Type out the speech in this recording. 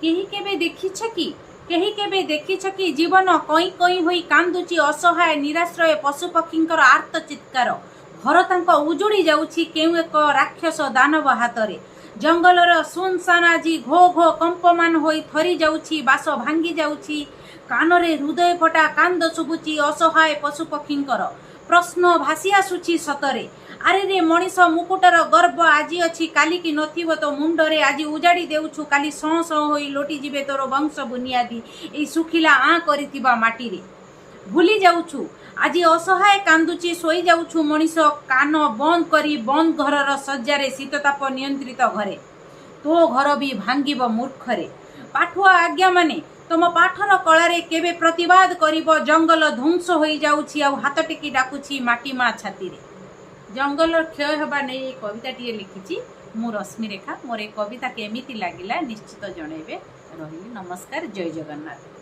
केही केबे देखिछ कि केही केबे देखिछ कि जीवन कई कई होई कांदुची असहाय निराश्रय पशुपक्षींकर आर्त चित्कार घर तांको उजुड़ी जाउछि केउ एक राक्षस दानव हातरे जंगलर सुनसान आजी घो घो कंपमान होई थरी जाउछि बास भांगी जाउछि कानरे हृदय फटा कांद शुभुची असहाय पशुपक्षींकर प्रश्न भासी आसुछि सतरे अरे रे मनीष मुकुटर गर्भ आज अच्छी काली की नथिबो तो मुंडरे आज उजाड़ी देउछु काली सौ सौ होई लोटी जिबे तोर वंश बुनियादी ए सुखिला आ करितिबा माटी रे भूली जाउछु आज असहाय कांदुची सोई जाउछु मनीष कान बंद करी बंद घरर सज्जारे शीतताप नियंत्रित घरे तो घर भी भांगिब मूर्खरे पाठुआ आज्ञा माने तुम पाठर कलारे केबे प्रतिवाद करिब जंगल ध्वंस होई जाउछि आ हाथ टेकी डाकुछि माटी मा छाती रे जंगल क्षय होगा नहीं कविता टी लिखी मु रश्मि रेखा मोर कविता केमिति लागिला निश्चित जनइबे रही नमस्कार जय जगन्नाथ।